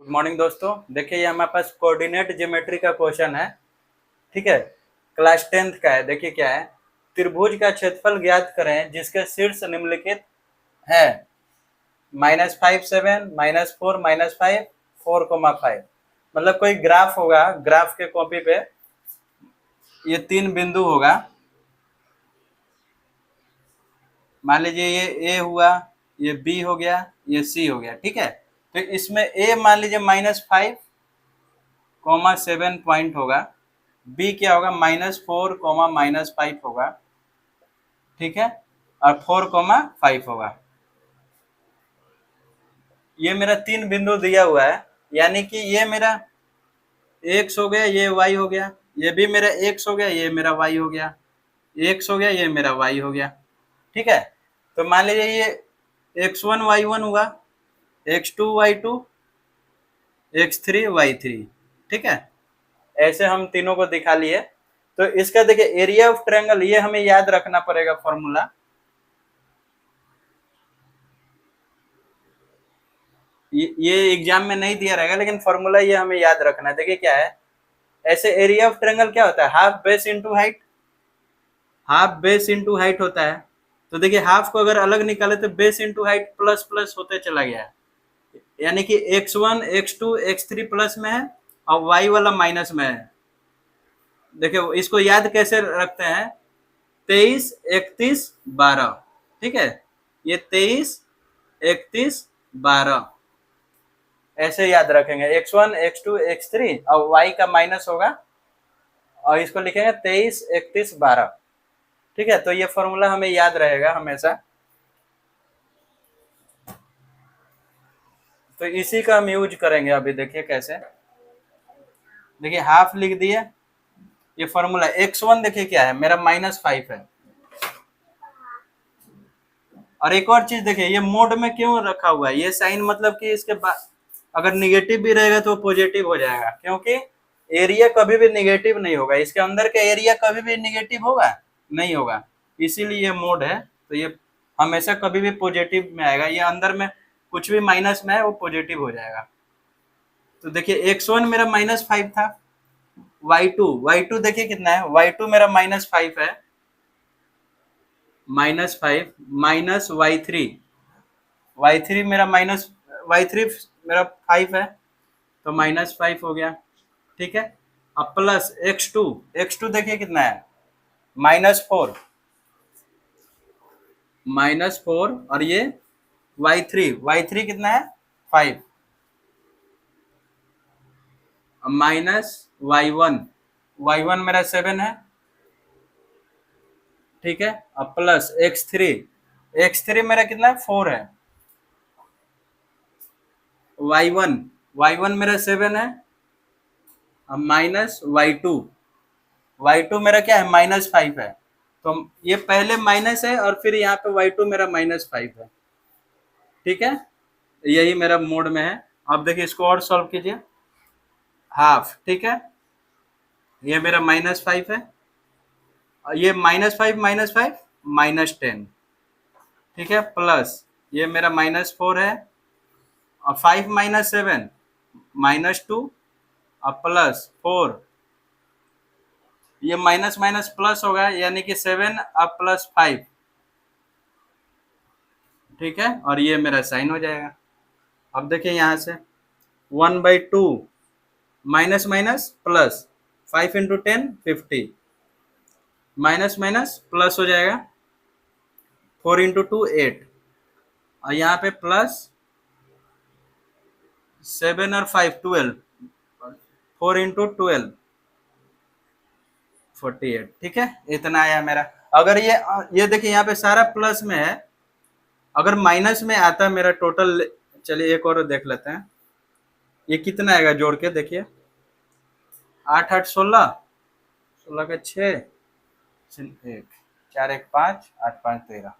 Good morning दोस्तों। देखिए ये हमारे पास कोऑर्डिनेट ज्योमेट्री का क्वेश्चन है। ठीक है, क्लास 10th का है। देखिए क्या है, त्रिभुज का क्षेत्रफल ज्ञात करें जिसके शीर्ष निम्नलिखित है -5 7 -4 -5 4,5। मतलब कोई ग्राफ होगा, ग्राफ के कॉपी पे ये तीन बिंदु होगा। मान लीजिए ये ए हुआ, ये बी हो गया, ये सी हो गया। ठीक है, तो इसमें ए मान लीजिए -5,7 पॉइंट होगा, बी क्या होगा -4, -5 होगा। ठीक है, और 4,5 होगा। ये मेरा तीन बिंदु दिया हुआ है, यानी कि ये मेरा एक्स हो गया, ये वाई हो गया, ये भी मेरा एक्स हो गया, ये मेरा वाई हो गया, एक्स हो गया, ये मेरा वाई हो गया। ठीक है, तो मान लीजिए ये x1 y1 हुआ, x2 y2, x3 y3। ठीक है, ऐसे हम तीनों को दिखा लिए। तो इसका देखिए एरिया ऑफ ट्रायंगल, ये हमें याद रखना पड़ेगा फॉर्मूला। ये एग्जाम में नहीं दिया रहेगा, लेकिन फॉर्मूला ये हमें याद रखना है। देखिए क्या है, ऐसे एरिया ऑफ ट्रायंगल क्या होता है, half base into height. Half base into height होता है। तो देखिए हाफ को अगर अलग निकाले तो base into height plus plus होते चला गया है, यानी कि x1 x2 x3 प्लस में है और y वाला माइनस में है। देखिए इसको याद कैसे रखते हैं, 23 31 12। ठीक है, ये 23 31 12 ऐसे याद रखेंगे। x1 x2 x3 और y का माइनस होगा, और इसको लिखेंगे 23 31 12। ठीक है, तो ये फॉर्मूला हमें याद रहेगा हमेशा। तो इसी का हम यूज करेंगे अभी। देखिए कैसे, देखिए हाफ लिख दिए, ये फॉर्मूला x1 देखिए क्या है, मेरा -5 है। और एक और चीज देखिए, ये मोड में क्यों रखा हुआ है, ये साइन मतलब कि इसके बाद अगर निगेटिव भी रहेगा तो पॉजिटिव हो जाएगा, क्योंकि एरिया कभी भी निगेटिव नहीं होगा, इसके अंदर का एरिया कभी भी निगेटिव होगा नहीं होगा, इसीलिए ये मोड है। तो ये हमेशा कभी भी पॉजिटिव में आएगा, ये अंदर में कुछ भी माइनस में है वो पॉजिटिव हो जाएगा। तो देखिए x1 मेरा -5 था, y2 देखिए कितना है, y2 मेरा -5 है, -5 माइनस y3 मेरा y3 मेरा 5 है, तो -5 हो गया। ठीक है, अब प्लस x2 देखिए कितना है, -4 और ये y3 कितना है 5, माइनस y1 मेरा 7 है। ठीक है, अब प्लस x3 मेरा कितना है 4 है, y1 मेरा 7 है, अब माइनस y2 मेरा क्या है -5 है। तो ये पहले माइनस है और फिर यहाँ पे y2 मेरा -5 है। ठीक है, यही मेरा मोड में है। अब देखिए इसको और सॉल्व कीजिए, हाफ। ठीक है, ये मेरा -5 है, और ये -5 -5 -10। ठीक है, प्लस ये मेरा -4 है, और 5 -7 -2, और प्लस 4, ये माइनस माइनस प्लस होगा, यानी कि 7 अब +5। ठीक है, और ये मेरा साइन हो जाएगा। अब देखिए यहाँ से 1/2 minus minus plus, 5 into 10 50, minus minus plus हो जाएगा, 4 इंटू 2 8, और यहाँ पे प्लस 7 और 5 12, 4 इंटू 12 48। ठीक है, इतना आया मेरा। अगर ये देखिए यहाँ पे सारा प्लस में है, अगर माइनस में आता मेरा टोटल, चलिए एक और देख लेते हैं, ये कितना आएगा जोड़ के देखिए, 8 8 16, 16 का 6, 1 4 1 5 8 5 13।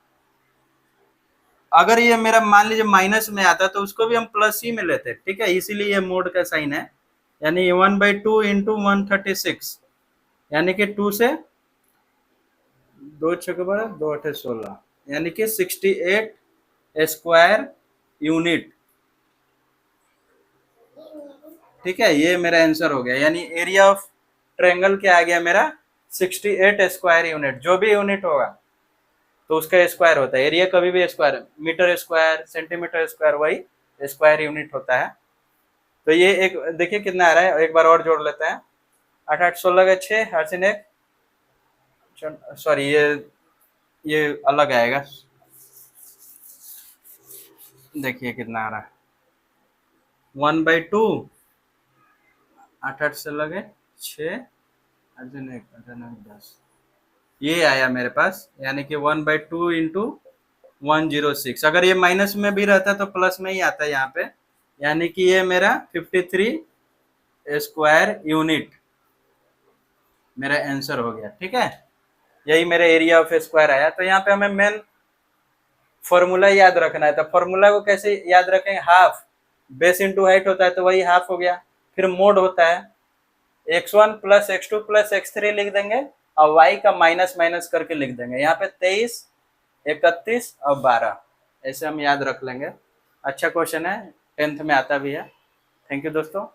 अगर ये मेरा मान लीजिए माइनस में आता तो उसको भी हम प्लस ही में लेते। ठीक है, इसीलिए ये मोड का साइन है, यानी 1/2 इंटू 136, यानी कि 2 से 2 6 2 8 16, यानी कि 68 स्क्वायर यूनिट ठीक है, ये मेरा आंसर हो गया। यानी एरिया ऑफ ट्रायंगल क्या आ गया मेरा, 68 स्क्वायर यूनिट। जो भी यूनिट होगा तो उसका स्क्वायर होता है। एरिया कभी भी square, metre square, centimetre square, वही स्क्वायर यूनिट होता है। तो ये एक देखिए कितना आ रहा है, एक बार और जोड़ लेते हैं। 8 8 16 का 6, हर्षिन एक, सॉरी ये अलग आएगा। देखिए कितना आ रहा है, 1/2, 8 8 से लगे 6, अर्जुन एक, अर्जुन एक 10, ये आया मेरे पास। यानी कि 1/2 इंटू 106। अगर ये माइनस में भी रहता तो प्लस में ही आता है यहाँ पे। यानी कि ये मेरा 53 स्क्वायर यूनिट मेरा आंसर हो गया। ठीक है, यही मेरा एरिया ऑफ स्क्वायर आया। तो यहाँ पे हमें मेन फॉर्मूला याद रखना है। तो फॉर्मूला को कैसे याद रखेंगे, हाफ बेस इंटू हाइट होता है तो वही हाफ हो गया। फिर मोड होता है, x1 plus x2 plus x3 लिख देंगे और y का माइनस माइनस करके लिख देंगे। यहाँ पे 23, 31 और 12 ऐसे हम याद रख लेंगे। अच्छा क्वेश्चन है, 10th में आता भी है। थैंक यू दोस्तों।